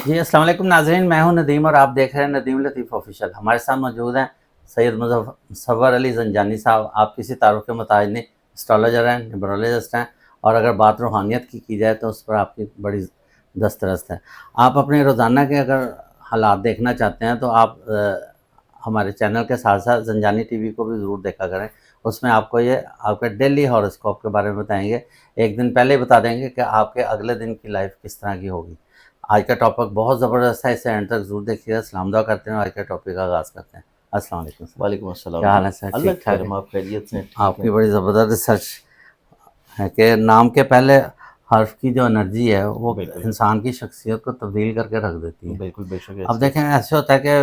جی السلام علیکم ناظرین، میں ہوں ندیم اور آپ دیکھ رہے ہیں ندیم لطیف آفیشیل۔ ہمارے ساتھ موجود ہیں سید مصور علی زنجانی صاحب۔ آپ کسی تعارف کے متعین اسٹرالوجر ہیں، نیمرولوجسٹ ہیں، اور اگر بات روحانیت کی جائے تو اس پر آپ کی بڑی دسترست ہے۔ آپ اپنے روزانہ کے اگر حالات دیکھنا چاہتے ہیں تو آپ ہمارے چینل کے ساتھ ساتھ زنجانی ٹی وی کو بھی ضرور دیکھا کریں۔ اس میں آپ کو یہ آپ کے ڈیلی ہاروسکوپ کے بارے میں بتائیں گے، ایک دن پہلے ہی بتا دیں گے کہ آپ کے اگلے دن کی لائف کس طرح کی ہوگی۔ آج کا ٹاپک بہت زبردست ہے، اسے اینڈ تک ضرور دیکھیے گا۔ سلام دعا کرتے ہیں اور آج کا ٹاپک کا آغاز کرتے ہیں۔ السلام علیکم سر، وعلیکم السلام کیا جی، حال ہے سر؟ اللہ ٹھیک کا ٹھاک ہے؟ کرم، آپ خیریت سے ٹھیک آپ ہیں؟ کی بڑی زبردست ریسرچ ہے کہ نام کے پہلے حرف کی جو انرجی ہے وہ بالکل انسان کی شخصیت کو تبدیل کر کے رکھ دیتی ہے۔ بالکل، بے شک اب ایسی دیکھیں ایسے ہوتا ہے کہ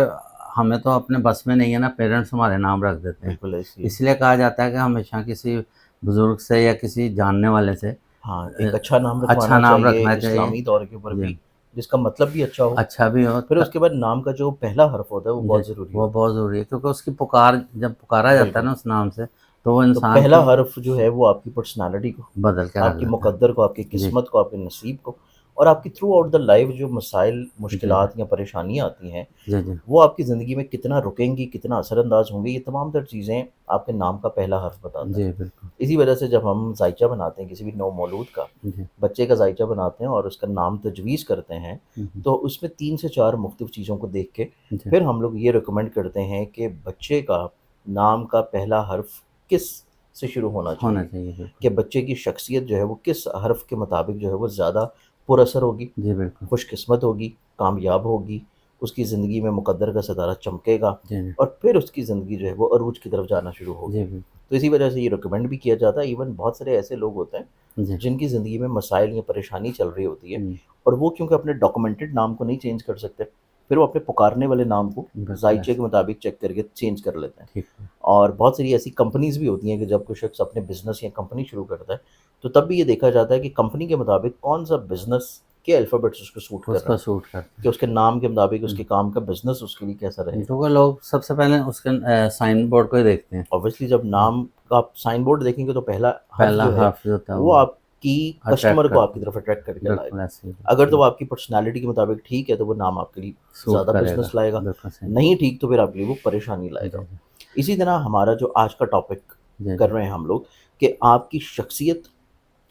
ہمیں تو اپنے بس میں نہیں ہے نا، پیرنٹس ہمارے نام رکھ دیتے ہیں۔ بالکل ایسی ہے۔ اس لیے کہا جاتا ہے کہ ہمیشہ کسی بزرگ سے یا کسی جاننے والے سے ہاں، ایک اچھا نام اچھا رکھوانا نام چاہیے رکھنا چاہیے، اسلامی طور کے اوپر جی، بھی، جس کا مطلب بھی اچھا ہو۔ اچھا بھی ہو، پھر اس کے بعد نام کا جو پہلا حرف ہوتا ہے وہ جی بہت ضروری وہ ہوتا بہت ضروری ہے، کیونکہ اس کی پکار جب پکارا ہے۔ جاتا ہے بالکل، نا اس نام سے تو وہ تو انسان پہلا کی حرف جو ہے وہ آپ کی پرسنالٹی کو، بدل کے رکھ آپ کی دیتا مقدر کو، آپ کی ہے۔ جی قسمت کو، آپ کے نصیب کو، اور آپ کی تھرو آؤٹ دا لائف جو مسائل، جی مشکلات یا پریشانیاں آتی ہیں جی جی وہ آپ کی زندگی میں کتنا رکیں گی، کتنا اثر انداز ہوں گی، یہ تمام تر چیزیں آپ کے نام کا پہلا حرف بتاتا ہے۔ جی بالکل، اسی وجہ سے جب ہم ذائچہ بناتے ہیں کسی بھی نو مولود کا، جی بچے کا ذائچہ بناتے ہیں اور اس کا نام تجویز کرتے ہیں، تو اس میں 3 سے 4 مختلف چیزوں کو دیکھ کے جی پھر ہم لوگ یہ ریکمینڈ کرتے ہیں کہ بچے کا نام کا پہلا حرف کس سے شروع ہونا ہونا چاہیے، چاہیے، بالکل، کہ بچے کی شخصیت جو ہے وہ کس حرف کے مطابق جو ہے وہ زیادہ پر اثر ہوگی، جی بالکل، خوش قسمت ہوگی، کامیاب ہوگی، اس کی زندگی میں مقدر کا ستارہ چمکے گا، جی جی اور پھر اس کی زندگی جو ہے وہ عروج کی طرف جانا شروع ہوگی۔ جی بالکل، تو اسی وجہ سے یہ ریکمینڈ بھی کیا جاتا ہے۔ ایون بہت سارے ایسے لوگ ہوتے ہیں جی جن کی زندگی میں مسائل یا پریشانی چل رہی ہوتی ہے، ہوں، اور وہ کیونکہ اپنے ڈاکومنٹڈ نام کو نہیں چینج کر سکتے، پھر وہ اپنے پکارنے والے نام کو بالکل ذائچے ایسا، کے مطابق چیک کر کے چینج کر لیتے ہیں۔ ٹھیک ہے، اور بہت ساری ایسی کمپنیز بھی ہوتی ہیں کہ جب کوئی شخص اپنے بزنس یا کمپنی شروع کرتا ہے تو تب بھی یہ دیکھا جاتا ہے کہ کمپنی کے مطابق کون سا بزنس کے الفابیٹس اس کو سوٹ اس کر رہا کو ہے، سوٹ کرتے کہ اس کے نام کے مطابق اس ہیں۔ کے کام کا بزنس اس کے لیے کیسا رہے گا۔ کیونکہ لوگ سب سے پہلے اس کے سائن بورڈ کو ہی دیکھتے ہیں، اوبیسلی جب نام کا آپ سائن بورڈ دیکھیں گے تو پہلا حرف پہلا جو ہے حرف جو ہوتا ہے وہ آپ کی اٹریکٹ کسٹمر کو آپ کرتا کی ہے، طرف اٹریکٹ کر کے لائے بالکل گا۔ ایسے ہی اگر بالکل تو وہ آپ کی پرسنالٹی کے مطابق ٹھیک ہے تو وہ نام آپ کے لیے سوٹ زیادہ کرے گا، بزنس لائے گا، بالکل صحیح، نہیں ٹھیک تو پھر آپ کے لیے وہ پریشانی لائے جی گا۔ جی اسی طرح ہمارا جو آج کا ٹاپک جی کر جی رہے ہیں ہم لوگ، کہ آپ کی شخصیت،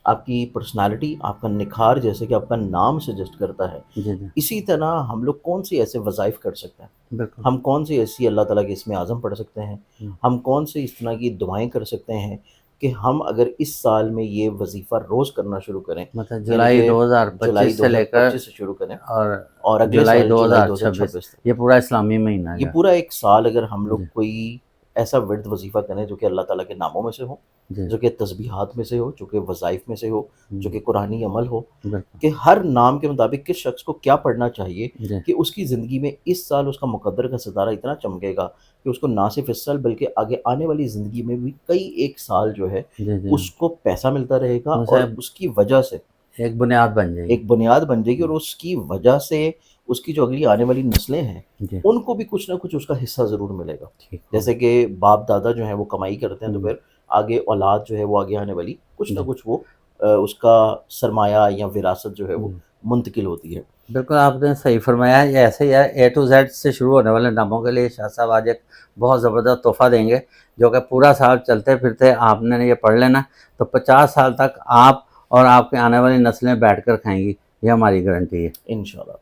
آپ کی پرسنالٹی، آپ کا نکھار جیسے کہ آپ کا نام سجسٹ کرتا ہے، جی جی اسی طرح ہم لوگ کون سی ایسے وظائف کر سکتے ہیں، بالکل، ہم کون سی ایسی اللہ تعالیٰ کے اسم اعظم پڑھ سکتے ہیں، ہوں، ہم کون سے اس طرح کی دعائیں کر سکتے ہیں کہ ہم اگر اس سال میں یہ وظیفہ روز کرنا شروع کریں، مطلب یعنی جولائی کہ دو ہزار جولائی پچیس دو سے ہزار لے کر پچیس سے شروع کریں، اور اور اگلے جولائی سال دو جولائی ہزار دو ہزار چھبیس چھبیس تک یہ پورا اسلامی مہینہ یہ کا، پورا ایک سال اگر ہم لوگ جی کوئی ایسا ورد وظیفہ کریں جو کہ اللہ تعالیٰ کے ناموں میں سے ہو، جی جو کہ تسبیحات میں سے ہو، جو کہ وظائف میں سے ہو، جو ہوں، کہ قرآنی عمل ہو، بالکل، کہ ہر نام کے مطابق کس شخص کو کیا پڑھنا چاہیے جی کہ اس کی زندگی میں اس سال اس کا مقدر کا ستارہ اتنا چمکے گا کہ اس کو نہ صرف اس سال بلکہ آگے آنے والی زندگی میں بھی کئی ایک سال جو ہے جی جی اس کو پیسہ ملتا رہے گا، اسے اور اس کی وجہ سے ایک بنیاد بن جائے گی، ایک بنیاد بن جائے گی، اور اس کی وجہ سے اس کی جو اگلی آنے والی نسلیں ہیں جی ان کو بھی کچھ نہ کچھ اس کا حصہ ضرور ملے گا۔ ٹھیک ہو، جیسے کہ باپ دادا جو ہیں وہ کمائی کرتے ہیں تو ہوں پھر آگے اولاد جو ہے وہ آگے آنے والی کچھ نہ جی کچھ وہ اس کا سرمایہ یا وراثت جو ہے وہ جی منتقل ہوتی ہے۔ بالکل آپ نے صحیح فرمایا ہے، یہ ایسے ہی ہے، اے ٹو زیڈ سے شروع ہونے والے ناموں کے لیے شاہ صاحب آج ایک بہت زبردست تحفہ دیں گے، جو کہ پورا سال چلتے پھرتے آپ نے یہ پڑھ لینا تو 50 سال تک آپ اور آپ کے آنے والی نسلیں بیٹھ کر کھائیں گی، یہ ہماری گارنٹی ہے۔ انشاءاللہ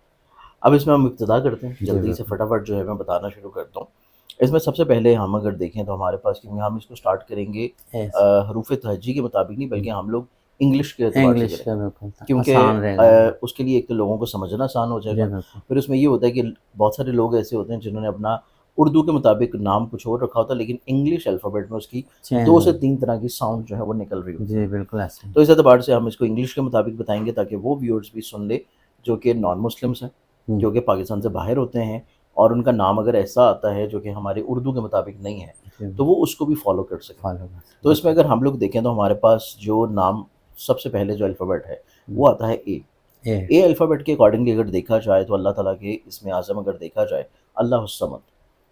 اب اس میں ہم ابتدا کرتے ہیں، جی جلدی سے بالکل، فٹافٹ جو ہے میں بتانا شروع کرتا ہوں۔ اس میں سب سے پہلے ہم اگر دیکھیں تو ہمارے پاس، کیونکہ ہم اس کو سٹارٹ کریں گے یس حروف تہجی کے مطابق نہیں بلکہ ہم لوگ انگلش کے اعتبار سے انگلش کریں کا گے، بالکل آسان رہے کیونکہ گا، اس کے لیے ایک تو لوگوں کو سمجھنا آسان ہو جائے جی گا، بالکل، پھر اس میں یہ ہوتا ہے کہ بہت سارے لوگ ایسے ہوتے ہیں جنہوں نے اپنا اردو کے مطابق نام کچھ اور رکھا ہوتا ہے لیکن انگلش الفابیٹ میں اس کی چینج 2 سے 3 طرح کی ساؤنڈ جو ہے وہ نکل رہی ہوتی جی ہیں۔ بالکل ایسے ہی، تو اس اعتبار سے ہم اس کو انگلش کے مطابق بتائیں گے تاکہ وہ ویورز بھی سن لے جو کہ نان مسلمس ہیں، ہوں جو کہ پاکستان سے باہر ہوتے ہیں، اور ان کا نام اگر ایسا آتا ہے جو کہ ہمارے اردو کے مطابق نہیں ہے جی تو وہ اس کو بھی فالو کر سکیں۔ فالو کر تو اس سکتے میں اگر ہم لوگ دیکھیں تو ہمارے پاس جو نام سب سے پہلے جو الفابیٹ ہے ہیں، وہ آتا ہے اے۔ اے اے الفابیٹ کے اکارڈنگلی اگر دیکھا جائے تو اللہ تعالیٰ کے اسم اعظم اگر دیکھا جائے، اللہ الصمد،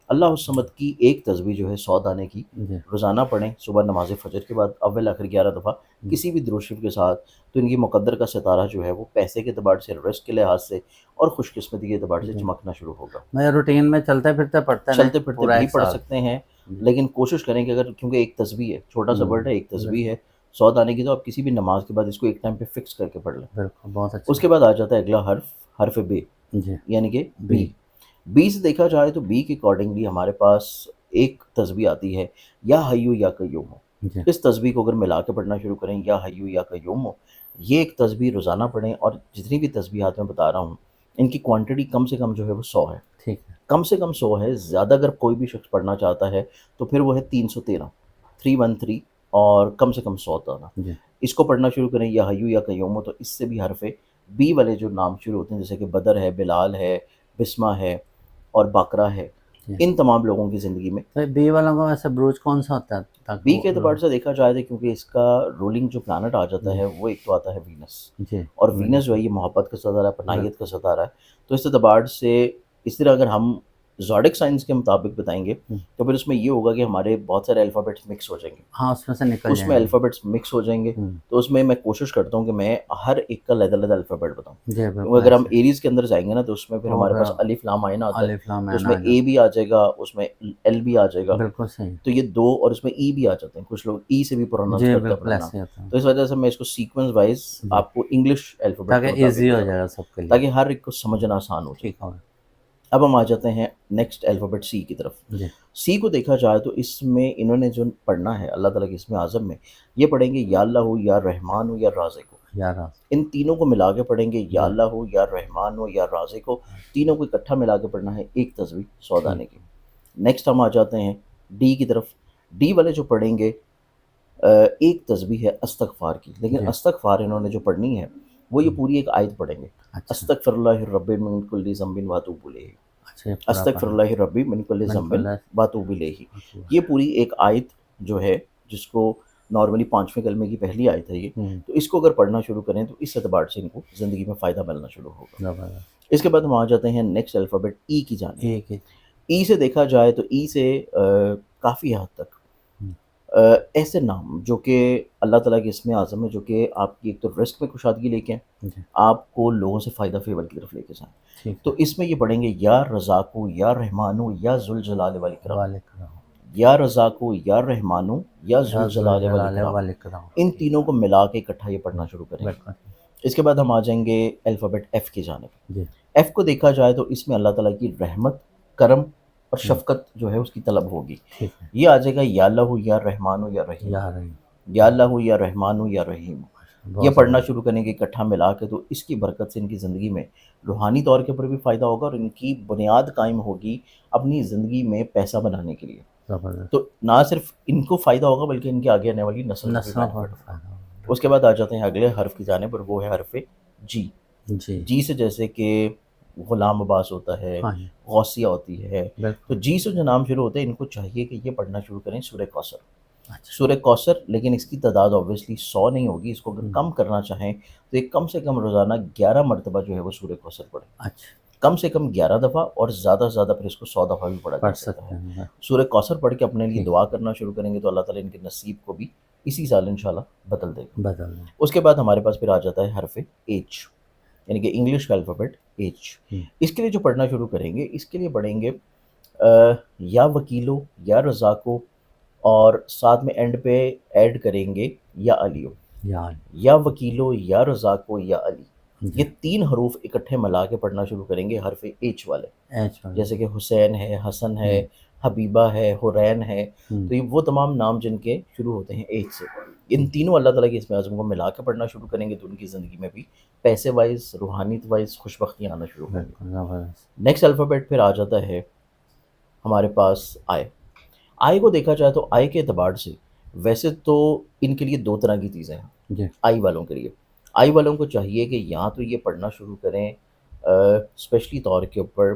اللہ الصمد کی ایک تسبیح جو ہے 100 دانے کی جی روزانہ پڑھیں صبح نماز فجر کے بعد اول آخر 11 دفعہ کسی بھی درود شریف کے ساتھ، تو ان کی مقدر کا ستارہ جو ہے وہ پیسے کے اعتبار سے، رزق کے لحاظ سے اور خوش قسمتی کے اعتبار سے جی چمکنا شروع ہوگا۔ میں روٹین میں چلتے پھرتے پڑھتے رہیں چلتے پھرتے پورا بھی ایک پڑھ سال سکتے ہیں، جی لیکن کوشش کریں کہ اگر کیونکہ ایک تسبیح ہے، چھوٹا سا ورڈ ہے، ایک تسبیح ہے 100 دانے کی، تو آپ کسی بھی نماز کے بعد اس کو ایک ٹائم پہ فکس کر کے پڑھ لیں۔ بالکل بہت اس اچھا کے بعد آ جاتا ہے اگلا حرف، حرف بے، جی یعنی کہ بی بی۔ بی سے دیکھا جائے تو بی کے اکارڈنگلی ہمارے پاس ایک تسبیح آتی ہے یا حیو یا قیوم ہو۔ جی اس تسبیح کو اگر ملا کے پڑھنا شروع کریں، یا حیو یا قیوم ہو، یہ ایک تسبیح روزانہ پڑھیں، اور جتنی بھی تسبیحات میں بتا رہا ہوں ان کی کوانٹٹی کم سے کم جو ہے وہ 100 ہے، ٹھیک ہے کم سے کم 100 ہے۔ زیادہ اگر کوئی بھی شخص پڑھنا چاہتا ہے تو پھر وہ ہے 313، 313، اور کم سے کم 100 دانا۔ جی اس کو پڑھنا شروع کریں یا حیو یا قیوم ہو، تو اس سے بھی حرف بی والے جو نام شروع ہوتے ہیں، جیسے کہ بدر ہے، بلال ہے، بسمہ ہے اور باقرہ ہے، جی ان تمام لوگوں کی زندگی میں تو بی والوں کا ویسے بروج کون سا ہوتا ہے تاکہ بی وہ کے اعتبار سے دیکھا جائے تو کیونکہ اس کا رولنگ جو پلانٹ آ جاتا جی ہے وہ ایک تو آتا ہے وینس، جی اور وینس جو ہے یہ محبت کا ستارہ ہے، پناہیت کا ستارہ ہے، تو اس اعتبار سے اس طرح اگر ہم زوڈک سائنس کے مطابق بتائیں گے تو پھر اس میں یہ ہوگا کہ ہمارے بہت سارے الفابیٹس مکس ہو جائیں گے، ہاں اس میں سے نکل اس جائیں میں گے الفابیٹس مکس ہو جائیں گے، ہوں، تو اس میں کوشش کرتا ہوں کہ میں ہر ایک کا علیحدہ علیحدہ الفابیٹ بتاؤں، جی کیونکہ بالکل اگر ہم ایسے ایریز کے اندر جائیں گے نا تو اس میں پھر تو ہمارے پاس پھر الف لام عین آتا ہے، الف لام تو اس عین میں آ اے جاتا بھی آ جائے گا، اس میں ایل بھی آ جائے گا، بالکل صحیح تو یہ دو، اور اس میں ای بھی آ جاتے ہیں، کچھ لوگ ای سے بھی پروننس جی کرتے ہیں بالکل اپنا نام، ایسے ہوتا تو اس وجہ سے میں اس کو سیکوینس وائز جی آپ کو انگلش الفابیٹ کے تاکہ مطابق ایزی ہو بتا رہا جائے ہوں گا سب کے لیے تاکہ ہر ایک کو سمجھنا آسان ہو جائے۔ ٹھیک ہوگا اب ہم آ جاتے ہیں نیکسٹ الفابیٹ سی کی طرف۔ جی سی کو دیکھا جائے تو اس میں انہوں نے جو پڑھنا ہے اللہ تعالیٰ کے اسم اعظم میں، یہ پڑھیں گے یا اللہ ہو یا رحمان ہو یا رازق ہو، 11 ان تینوں کو ملا کے پڑھیں گے، یا جی اللہ ہو یا رحمان ہو یا رازق ہو، تینوں کو اکٹھا ملا کے پڑھنا ہے ایک تسبیح 100 ٹھیک دانے کی۔ نیکسٹ ہم آ جاتے ہیں ڈی کی طرف۔ ڈی والے جو پڑھیں گے ایک تسبیح ہے استغفار کی، لیکن جی استغفار انہوں نے جو پڑھنی ہے وہ یہ پوری ایک آیت پڑھیں گے، اچھا استغفر اللہ رب من کل ذنب واتوب الیہ، اچھا یہ پورا استغفر پڑھنا اللہ ربی من کل ذنب بالکل واتوب الیہ، یہ پوری ایک آیت جو ہے جس کو نارملی 5ویں کلمے کی پہلی آیت ہے یہ، تو اس کو اگر پڑھنا شروع کریں تو اس اعتبار سے ان کو زندگی میں فائدہ ملنا شروع ہوگا۔ زبردست اس کے بعد ہم آ جاتے ہیں نیکسٹ الفابیٹ ای کی جانب۔ ایک ہی ای سے دیکھا جائے تو ای سے کافی حد تک ایسے نام جو کہ اللہ تعالیٰ کے اسم اعظم ہے، جو کہ آپ کی ایک تو رزق میں کشادگی لے کے آئیں، جی آپ کو لوگوں سے فائدہ فیور کی طرف لے کے جائیں، ٹھیک تو ہے اس میں یہ پڑھیں گے یا رزاقو یا رحمانو یا ذوالجلال والاکرام، والکرام یا رزاقو یا رحمانو یا ذوالجلال جلال والاکرام، والکرام ان تینوں کو ملا کے اکٹھا یہ پڑھنا شروع کریں گے۔ بالکل اس کے بعد ہم آ جائیں گے الفابیٹ ایف کی جانب۔ جی ایف کو دیکھا جائے تو اس میں اللہ تعالیٰ کی رحمت، کرم اور شفقت جو ہے اس کی طلب ہوگی، ٹھیک ہے یہ آ جائے گا یا اللہ ہو یا رحمان ہو یا رحیم، یا رہی یا اللہ ہو یا رحمان ہو یا رحیم، یہ بہت پڑھنا زبردست شروع کریں گے اکٹھا ملا کے، تو اس کی برکت سے ان کی زندگی میں روحانی طور کے اوپر بھی فائدہ ہوگا، اور ان کی بنیاد قائم ہوگی اپنی زندگی میں پیسہ بنانے کے لیے، زبردست تو نہ صرف ان کو فائدہ ہوگا بلکہ ان کے آگے آنے والی نسل کو بھی نسلوں کو بینیفٹ ہوگا۔ فائدہ ہوگا اس کے بعد آ جاتے ہیں اگلے حرف کی جانب، اور وہ ہے حرف جی۔ جی جی سے جیسے کہ غلام عباس ہوتا ہے، ہاں جی غوثیہ ہوتی ہے، تو بالکل جی سے جو نام شروع ہوتے ہیں ان کو چاہیے کہ یہ پڑھنا شروع کریں سورہ کوثر، اچھا سورہ کوثر، لیکن اس کی تعداد آبویسلی 100 نہیں ہوگی، اس کو اگر کم کرنا چاہیں تو ایک کم سے کم روزانہ 11 مرتبہ جو ہے وہ سورہ کوثر پڑھیں، اچھا کم سے کم 11 دفعہ، اور زیادہ سے زیادہ پھر اس کو 100 دفعہ بھی پڑھا جا پڑھ سکتا سکتے ہے۔ ہیں سورہ کوثر پڑھ کے اپنے لیے ٹھیک دعا کرنا شروع کریں گے تو اللہ تعالیٰ ان کے نصیب کو بھی اسی سال انشاءاللہ بدل دے گا۔ بدل دیں اس کے بعد ہمارے پاس پھر آ جاتا ہے حرف ایچ، یعنی کہ انگلش کا الفابیٹ ایچ۔ اس کے لیے جو پڑھنا شروع کریں گے، اس کے لیے پڑھیں گے یا وکیلو یا رزاقو، اور ساتھ میں اینڈ پہ ایڈ کریں گے یا علیو، یا یا وکیلو یا رزاقو یا علی، جی یہ 3 حروف اکٹھے ملا کے پڑھنا شروع کریں گے حرف ایچ والے، ایچ والے جیسے کہ حسین ہے، حسن ہے، حبیبہ ہے، حرین ہے، تو یہ وہ تمام نام جن کے شروع ہوتے ہیں ایچ سے، ان تینوں اللہ تعالیٰ کے اسم اعظم کو ملا کے پڑھنا شروع کریں گے تو ان کی زندگی میں بھی پیسے وائز، روحانیت وائز خوش بختیاں آنا شروع ہوں گی۔ بالکل زبردست نیکسٹ الفابیٹ پھر آ جاتا ہے ہمارے پاس آئے۔ آئے کو دیکھا جائے تو آئے کے اعتبار سے ویسے تو ان کے لیے 2 طرح کی چیزیں ہیں جی آئی والوں کے لیے۔ آئی والوں کو چاہیے کہ یا تو یہ پڑھنا شروع کریں اسپیشلی طور کے اوپر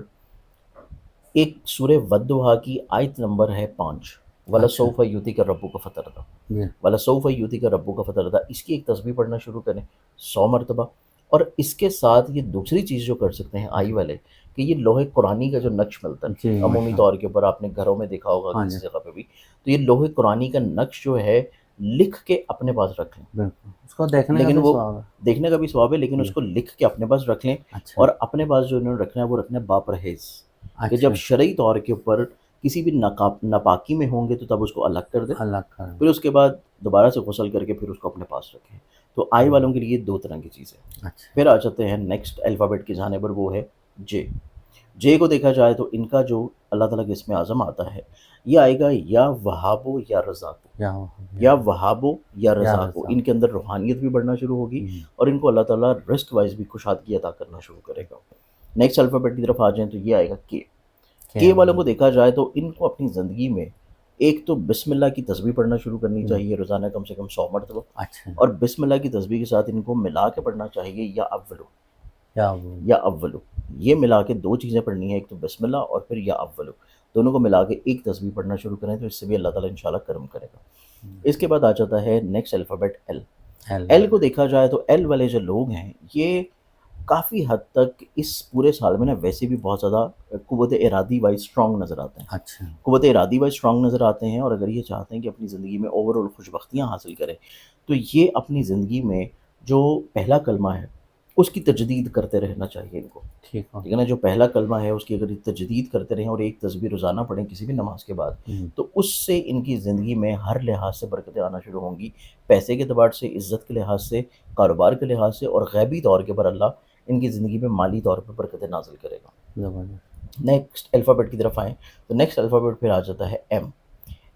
ایک سورہ ودھا کی آیت نمبر ہے 5، وَلَسَوْفَ يُؤْتِيكَ رَبُّكَ فَتَرْضَىٰ، جی وَلَسَوْفَ يُؤْتِيكَ رَبُّكَ فَتَرْضَىٰ، اس کی ایک تسبیح پڑھنا شروع کریں 100 مرتبہ، اور اس کے ساتھ یہ دوسری چیز جو کر سکتے ہیں آئی والے کہ یہ لوہے قرآنی کا جو نقش ملتا ہے جی عمومی ماشاء طور کے اوپر آپ نے گھروں میں دیکھا ہوگا ہاں کسی جی جگہ پہ بھی، تو یہ لوہے قرآنی کا نقش جو ہے لکھ کے اپنے پاس رکھ لیں، بالکل اس کو دیکھنے کا لیکن بھی وہ ثواب ہے. دیکھنے کا بھی ثواب ہے، لیکن اس جی کو لکھ کے اپنے پاس رکھ لیں، اچھا اور اپنے پاس جو انہوں نے رکھنا ہے وہ رکھنا ہے باپرہیز، کہ اچھا جب شرعی طور کے اوپر کسی بھی ناپاکی میں ہوں گے تو تب اس کو الگ کر دیں، اللہ کا. پھر اس کے بعد دوبارہ سے غسل کر کے پھر اس کو اپنے پاس رکھیں۔ تو آئی والوں کے لیے دو طرح کی چیز ہے۔ اچھا پھر آ جاتے ہیں نیکسٹ الفابیٹ کی جانب پر، وہ ہے جے۔ جے کو دیکھا جائے تو ان کا جو اللہ تعالیٰ کے اسم اعظم آتا ہے یہ آئے گا یا وہابو یا رزاقو، یا یا وہابو یا یا رزاقو۔ رزاق. ان کے اندر روحانیت بھی بڑھنا شروع ہوگی اور ان کو اللہ تعالیٰ رزق وائز بھی کشادگی عطا کرنا شروع کرے گا۔ نیکسٹ الفابیٹ کی طرف آ جائیں تو یہ آئے گا کے۔ کے والوں کو دیکھا جائے تو ان کو اپنی زندگی میں ایک تو بسم اللہ کی تسبیح پڑھنا شروع کرنی چاہیے روزانہ کم سے کم 100 مرتبہ، اچھا اور بسم اللہ کی تسبیح کے ساتھ ان کو ملا کے پڑھنا چاہیے یا اولو، یا یا اولو، یہ ملا کے دو چیزیں پڑھنی ہیں، ایک تو بسم اللہ اور پھر یا اولو، دونوں کو ملا کے ایک تسبیح پڑھنا شروع کریں تو اس سے بھی اللہ تعالیٰ انشاءاللہ کرم کرے گا۔ اس کے بعد آ جاتا ہے نیکسٹ الفابیٹ ایل۔ ایل کو دیکھا جائے تو ایل والے جو لوگ ہیں یہ کافی حد تک اس پورے سال میں نا ویسے بھی بہت زیادہ قوت ارادی وائز اسٹرانگ نظر آتے ہیں، اچھا قوت ارادی وائز اسٹرانگ نظر آتے ہیں، اور اگر یہ چاہتے ہیں کہ اپنی زندگی میں اوور آل خوش بختیاں حاصل کریں تو یہ اپنی زندگی میں جو پہلا کلمہ ہے اس کی تجدید کرتے رہنا چاہیے ان کو، ٹھیک ہو ٹھیک ہے نا، جو پہلا کلمہ ہے اس کی اگر تجدید کرتے رہیں اور ایک تسبیح روزانہ پڑھیں کسی بھی نماز کے بعد تو اس سے ان کی زندگی میں ہر لحاظ سے برکتیں آنا شروع ہوں گی، پیسے کے اعتبار سے، عزت کے لحاظ سے، کاروبار کے لحاظ سے، اور غیبی طور کے پر اللہ ان کی زندگی میں مالی طور پر برکتیں نازل کرے گا۔ زبردست. نیکسٹ الفابیٹ کی طرف آئیں تو نیکسٹ الفابیٹ پھر آ جاتا ہے ایم۔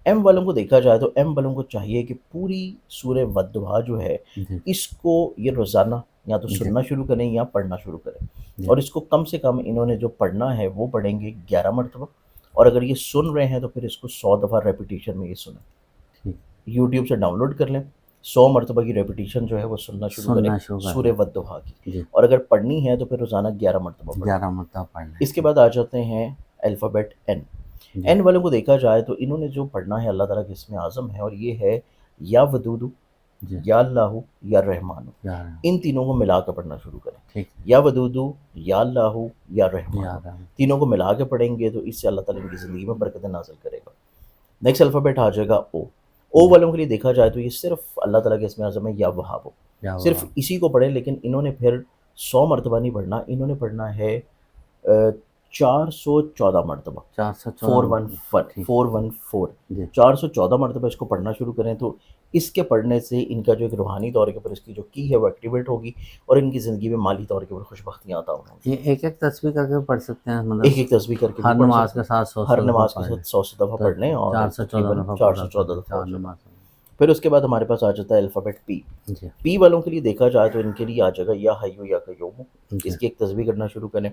ایم والوں کو دیکھا جائے تو ایم والوں کو چاہیے کہ پوری سورہ والضحیٰ جو ہے جی اس کو یہ روزانہ یا تو جی سننا شروع کریں یا پڑھنا شروع کریں، جی اور اس کو کم سے کم انہوں نے جو پڑھنا ہے وہ پڑھیں گے 11 مرتبہ، اور اگر یہ سن رہے ہیں تو پھر اس کو 100 دفعہ ریپیٹیشن میں یہ سنیں، ٹھیک یوٹیوب سے ڈاؤن لوڈ کر لیں، 100 مرتبہ کی ریپیٹیشن جو ہے وہ سننا شروع کریں سننا شروع کر سورہ والضحیٰ کی، جی اور اگر پڑھنی ہے تو پھر روزانہ 11 مرتبہ پڑھیں۔ 11 مرتبہ پڑھ لیں. اس کے بعد آ جاتے ہیں الفابیٹ این۔ جی این والوں کو دیکھا جائے تو انہوں نے جو پڑھنا ہے اللہ تعالیٰ کے اسم اعظم ہے، اور یہ ہے یا ودودو، جی یا اللہ، یا رحمانو، یار ان تینوں کو ملا کر پڑھنا شروع کریں، ٹھیک یا ودودو، یا اللہ، یا رحمانو، یار تینوں کو ملا کے پڑھیں گے تو اس سے اللہ تعالیٰ ان کی زندگی میں برکتیں نازل کرے گا۔ نیکسٹ الفابیٹ آ جائے گا او۔ او والوں کے لیے دیکھا جائے تو یہ صرف اللہ تعالیٰ کے اسم اعظم ہے یا وہابو، یا صرف اسی کو پڑھیں، لیکن انہوں نے پھر 100 مرتبہ نہیں پڑھنا، انہوں نے پڑھنا ہے 414 مرتبہ، 414 414 جی 414 مرتبہ اس کو پڑھنا شروع کریں تو اس کے پڑھنے سے ان کا جو ایک روحانی طور کے اوپر اس کی جو کی ہے وہ ایکٹیویٹ ہوگی، اور ان کی زندگی میں مالی طور کے اوپر خوش بختیاں عطا ہوں گی۔ یہ ایک ایک تصویر کر کے پڑھ سکتے ہیں، مطلب ایک ایک تسبیح کر کے بھی ہر پڑھ نماز سکتے کے ساتھ 100 ہیں، ہر نماز کے ساتھ 100 دفعہ پڑھ لیں، اور 414 تقریباً دفعہ 414 دفعہ ہو چار جائے۔ نماز. پھر اس کے بعد ہمارے پاس آ جاتا ہے الفابیٹ پی۔ جی پی والوں کے لیے دیکھا جائے تو ان کے لیے آ جائے گا یا حیو یا قیوم، جی اس کی ایک تسبیح کرنا شروع کریں۔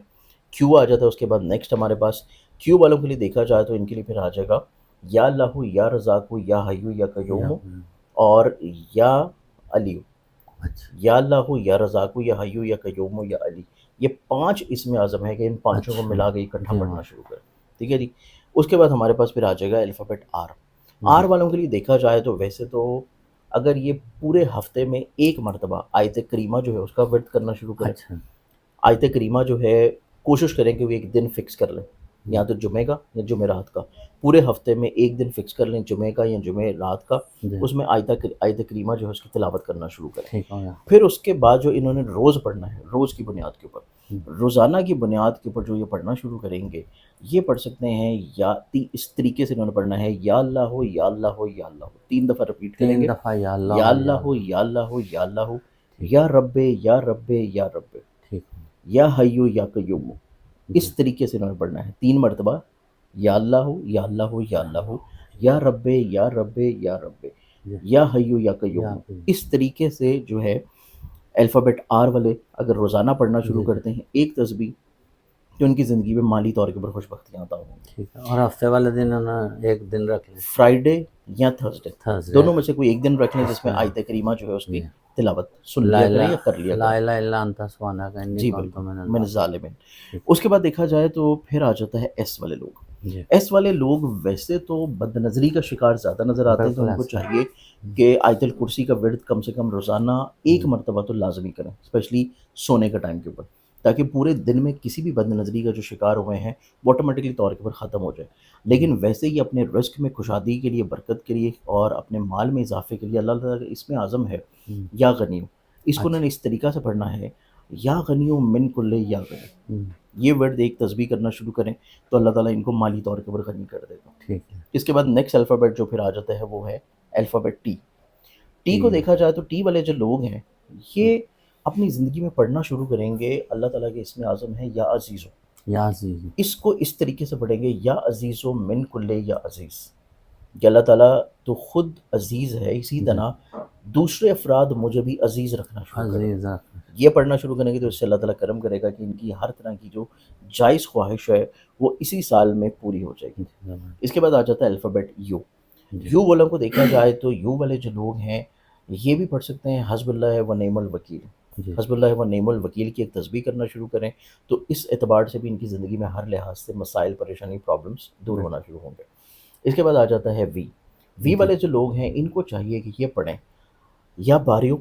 کیو آ جاتا ہے اس کے بعد نیکسٹ ہمارے پاس، کیو والوں کے لیے دیکھا جائے تو ان کے لیے پھر آ جائے گا یا اللہ، یا رزاق، یا حیو یا قیوم، اور یا علی، اچھا یا اللہ، یا رزاق، یا حیو یا قیوم، یا علی۔ یہ 5 اسم اعظم ہے کہ ان پانچوں کو اچھا ملا کے اکٹھا جی پڑھنا شروع کریں، ٹھیک ہے جی۔ اس کے بعد ہمارے پاس پھر آ جائے گا الفابیٹ آر۔ آر والوں کے لیے دیکھا جائے تو ویسے تو اگر یہ پورے ہفتے میں ایک مرتبہ آیت کریمہ جو ہے اس کا ورد کرنا شروع کریں، اچھا آیت کریمہ جو ہے کوشش کریں کہ وہ ایک دن فکس کر لیں، یا تو جمعے کا یا جمعرات کا، پورے ہفتے میں ایک دن فکس کر لیں جمعے کا یا جمعرات کا، جی اس میں آیت کریمہ جو ہے اس کی تلاوت کرنا شروع کریں۔ ٹھیک ہو گیا. پھر اس کے بعد جو انہوں نے روز پڑھنا ہے، روز کی بنیاد کے اوپر، روزانہ کی بنیاد کے اوپر جو یہ پڑھنا شروع کریں گے، یہ پڑھ سکتے ہیں یا اس طریقے سے انہوں نے پڑھنا ہے یا اللہ، یا اللہ، یا اللہ، 3 دفعہ ریپیٹ کریں 3 گے، دفعہ یا اللہ یا اللہ، یا اللہ، یا اللہ، یا رب، یا رب، یا رب، ٹھیک یا حیو یا قیوم، اس طریقے سے انہوں نے پڑھنا ہے 3 مرتبہ، یا اللہ، یا اللہ، یا اللہ، یا رب، یا رب، یا رب، یا حیو یا قیوم۔ اس طریقے سے جو ہے الفابیٹ آر والے اگر روزانہ پڑھنا شروع کرتے ہیں ایک تسبیح تو ان کی زندگی میں مالی طور کے اوپر خوش بختیاں عطا ہوں گی۔ ٹھیک ہے. اور ہفتے والے دن انہوں ایک دن رکھ لیں، فرائیڈے یا تھرسڈے، تھرسڈے. دونوں میں سے کوئی ایک دن رکھ لیں جس میں آیت کریمہ جو ہے اس کی تلاوت سن لیا کریں یا کر لیا لا کریں۔ الہ الا انت سبحانک انی جی کنت بالکل، من من الظالمین. الظالمین۔ اس کے بعد دیکھا جائے تو پھر آ جاتا ہے ایس والے لوگ۔ جی ایس والے لوگ ویسے تو بد نظری کا شکار زیادہ نظر آتے ہیں، تو بالکل ان کو ایسا چاہیے کہ آیت الکرسی کا ورد کم سے کم روزانہ ایک ہوں، مرتبہ تو لازمی کریں، اسپیشلی سونے کا ٹائم کے اوپر، تاکہ پورے دن میں کسی بھی بد نظری کا جو شکار ہوئے ہیں وہ آٹومیٹکلی طور کے اوپر ختم ہو جائے۔ لیکن ویسے ہی اپنے رزق میں خوشادی کے لیے، برکت کے لیے اور اپنے مال میں اضافے کے لیے اللہ تعالیٰ کا اس میں اعظم ہے ہوں، یا غنیو، اس کو انہوں اچھا نے اس طریقہ سے پڑھنا ہے، یا غنیو من کل یا غنی، ہوں، یہ ورڈ ایک تسبیح کرنا شروع کریں تو اللہ تعالیٰ ان کو مالی طور کے اوپر غنی کر دے گا۔ ٹھیک ہے اس کے بعد نیکسٹ الفابیٹ جو پھر آ جاتا ہے وہ ہے الفابیٹ ٹی۔ ٹی کو ٹھیک دیکھا جائے تو ٹی والے جو لوگ ہیں یہ اپنی زندگی میں پڑھنا شروع کریں گے اللہ تعالیٰ کے اسم اعظم ہے یا عزیز، یا جی جی اس کو اس طریقے سے پڑھیں گے یا عزیز و من کل یا عزیز، کہ اللہ تعالیٰ تو خود عزیز ہے، اسی جی طرح دوسرے افراد مجھے بھی عزیز رکھنا شروع کریں۔ عزیز یہ پڑھنا شروع کریں گے تو اس سے اللہ تعالیٰ کرم کرے گا کہ ان کی ہر طرح کی جو جائز خواہش ہے وہ اسی سال میں پوری ہو جائے گی۔ اس کے بعد آ جاتا ہے الفابیٹ یو۔ یو والوں کو دیکھا جائے تو یو والے جو لوگ ہیں یہ بھی پڑھ سکتے ہیں حسب اللہ و نعم الوکیل، جی حسب اللہ و نعم الوکیل کی ایک تسبیح کرنا شروع کریں تو اس اعتبار سے بھی ان کی زندگی میں ہر لحاذ سے مسائل، پریشانی، پرابلمس دور ہونا شروع ہوں گے۔ اس کے بعد آ جاتا ہے وی۔ وی والے جو لوگ ہیں ان کو چاہیے کہ یہ پڑھیں یا باریو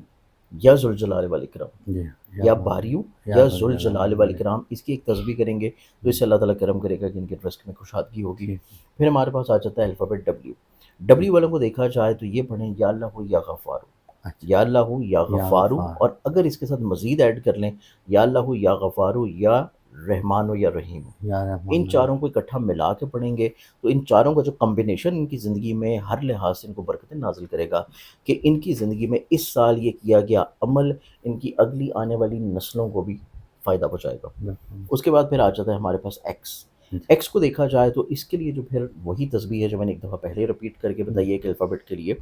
یا ذوالجلال والاکرام، جی یا باریو یا ذوالجلال والاکرام، اس کی ایک تسبیح کریں گے تو اس سے اللہ تعالیٰ کرم کرے گا کہ ان کے رزق میں خوشادگی ہوگی۔ ٹھیک پھر ہمارے پاس آ جاتا ہے الفابیٹ ڈبلیو۔ ڈبلیو والوں کو دیکھا جائے تو یہ پڑھیں یا اللہ ہو یا غفارو، اچھا یا اللہ ہو یا یا غفارو، غفار اور اگر اس کے ساتھ مزید ایڈ کر لیں یا اللہ ہو یا غفارو یا رحمان ہو یا رحیم، یا ان رحمان چاروں کو اکٹھا ملا کے پڑھیں گے تو ان چاروں کا جو کمبینیشن ان کی زندگی میں ہر لحاظ سے ان کو برکتیں نازل کرے گا کہ ان کی زندگی میں اس سال یہ کیا گیا عمل ان کی اگلی آنے والی نسلوں کو بھی فائدہ پہنچائے گا۔ بالکل اس کے بعد پھر آ جاتا ہے ہمارے پاس ایکس۔ جی ایکس کو دیکھا جائے تو اس کے لیے جو پھر وہی تسبیح ہے جو میں نے ایک دفعہ پہلے رپیٹ کر کے بتائی ہے کہ الفابیٹ کے لیے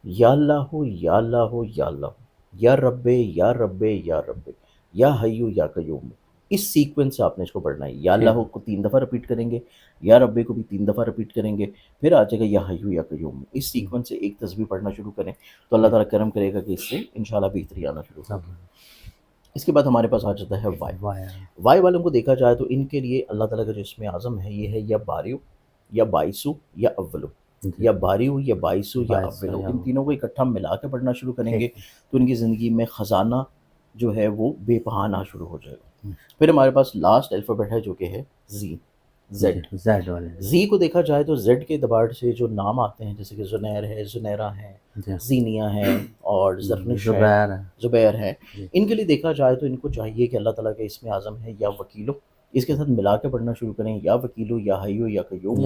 یا اللہ ہو یا اللہ ہو یا اللہ ہو یا رب یا رب یا رب یا حیو یا قیوم، اس سیکوینس سے آپ نے اس کو پڑھنا ہے۔ یا اللہ ہو کو 3 دفعہ رپیٹ کریں گے، یا رب کو بھی 3 دفعہ رپیٹ کریں گے، پھر آ جائے گا یا حیو یا قیوم، اس سیکوینس سے ایک تسبیح پڑھنا شروع کریں تو اللہ تعالیٰ کرم کرے گا کہ اس سے انشاءاللہ بہتری آنا شروع ہوگی۔ اس کے بعد ہمارے پاس آ جاتا ہے وائی۔ وائی والوں کو دیکھا جائے تو ان کے لیے اللہ تعالیٰ کا جو اسم اعظم ہے یہ ہے یا باریو یا بائسو یا اولو، یا باریو یا بائسو یا اولو، ان تینوں کو اکٹھا ملا کے پڑھنا شروع کریں گے تو ان کی زندگی میں خزانہ جو ہے وہ بے پناہ آنا شروع ہو جائے گا۔ پھر ہمارے پاس لاسٹ الفابیٹ ہے جو کہ ہے زی، زیڈ۔ زیڈ والے زی کو دیکھا جائے تو زیڈ کے اعتبار سے جو نام آتے ہیں جیسے کہ زنیر ہے، زنیرہ ہے، زینیہ ہے اور زرنش ہے، زبیر ہے، ان کے لیے دیکھا جائے تو ان کو چاہیے کہ اللہ تعالیٰ کا اسم اعظم ہے یا وکیلو، اس کے ساتھ ملا کے پڑھنا شروع کریں یا وکیلو یا حیو یا قیوم،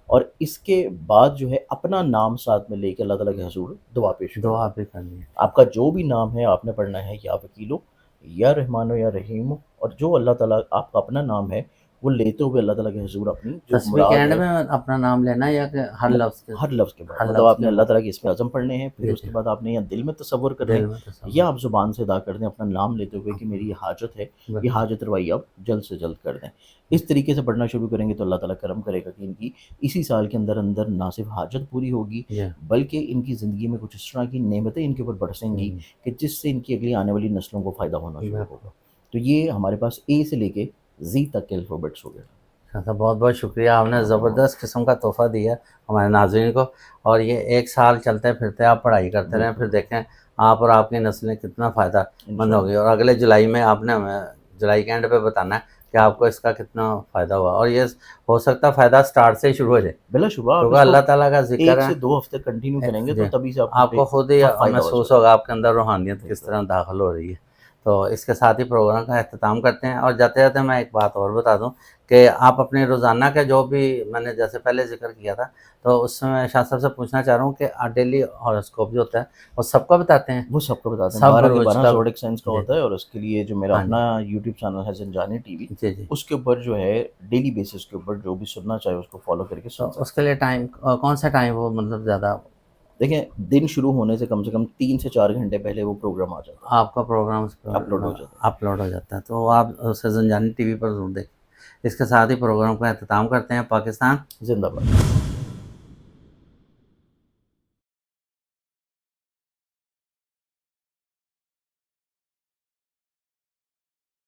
اور اس کے بعد جو ہے اپنا نام ساتھ میں لے کے اللہ تعالیٰ کے حضور دعا پیش کریں۔ دعا بھی کرنی ہے، آپ کا جو بھی نام ہے آپ نے پڑھنا ہے یا وکیلو یا رحمانو یا رحیم، اور جو اللہ تعالیٰ آپ کا اپنا نام ہے وہ لیتے ہوئے اللہ تعالیٰ کے حضور اپنی جو تسبیح کے اینڈ میں اپنا نام لینا ہے یا کہ ہر لفظ کے ہر لفظ کے بعد مطلب آپ نے اللہ تعالیٰ کے اسم اعظم پڑھنے ہیں، پھر اس کے بعد آپ نے یا دل میں تصور کرنا ہے یا آپ زبان سے ادا کر دیں اپنا نام لیتے ہوئے کہ میری یہ حاجت ہے، یہ حاجت روائی آپ جلد سے جلد کر دیں۔ اس طریقے سے پڑھنا شروع کریں گے تو اللہ تعالیٰ کرم کرے گا کہ ان کی اسی سال کے اندر اندر نہ صرف حاجت پوری ہوگی بلکہ ان کی زندگی میں کچھ اس طرح کی نعمتیں ان کے اوپر برسیں گی کہ جس سے ان کی اگلی آنے والی نسلوں کو فائدہ ہونا شروع ہوگا۔ تو یہ ہمارے پاس اے سے لے کے زی تک کے الفابیٹس ہو گئے۔ بہت بہت شکریہ، آپ نے زبردست قسم کا تحفہ دیا ہمارے ناظرین کو، اور یہ 1 سال چلتے پھرتے آپ پڑھائی کرتے رہیں، پھر دیکھیں آپ اور آپ کی نسلیں کتنا فائدہ مند ہوگی، اور اگلے جولائی میں آپ نے ہمیں جولائی کے اینڈ پہ بتانا ہے کہ آپ کو اس کا کتنا فائدہ ہوا، اور یہ ہو سکتا ہے فائدہ سٹارٹ سے ہی شروع ہو جائے، بلا شبہ کیونکہ اللہ تعالیٰ کا ذکر ہے، 1 سے 2 ہفتے کنٹینیو کریں گے تو تبھی سے آپ کو خود ہی محسوس ہوگا آپ کے اندر روحانیت کس طرح داخل ہو رہی ہے۔ تو اس کے ساتھ ہی پروگرام کا اختتام کرتے ہیں، اور جاتے جاتے میں ایک بات اور بتا دوں کہ آپ اپنے روزانہ کے جو بھی میں نے جیسے پہلے ذکر کیا تھا تو اس میں شاہ صاحب سے پوچھنا چاہ رہا ہوں کہ ڈیلی ہاروسکوپ جو ہوتا ہے وہ سب کو بتاتے ہیں؟ وہ سب کو بتاتے ہیں، 12 کے 12 زوڈک سائنس کا ہوتا ہے، اور اس کے لیے جو میرا اپنا یوٹیوب چینل ہے زنجانی ٹی وی، اس کے اوپر جو ہے ڈیلی بیسس کے اوپر جو بھی سننا چاہے اس کو فالو کر کے سن سکتے ہیں۔ اس کے لیے ٹائم کون سا ٹائم وہ مطلب زیادہ؟ دیکھیں دن شروع ہونے سے کم 3 سے 4 گھنٹے پہلے وہ پروگرام آ جاتا ہے، آپ کا پروگرام اپلوڈ ہو جاتا ہے، تو آپ اسے زنجانی ٹی وی پر ضرور دیکھیں۔ اس کے ساتھ ہی پروگرام کا اختتام کرتے ہیں۔ پاکستان زندہ باد۔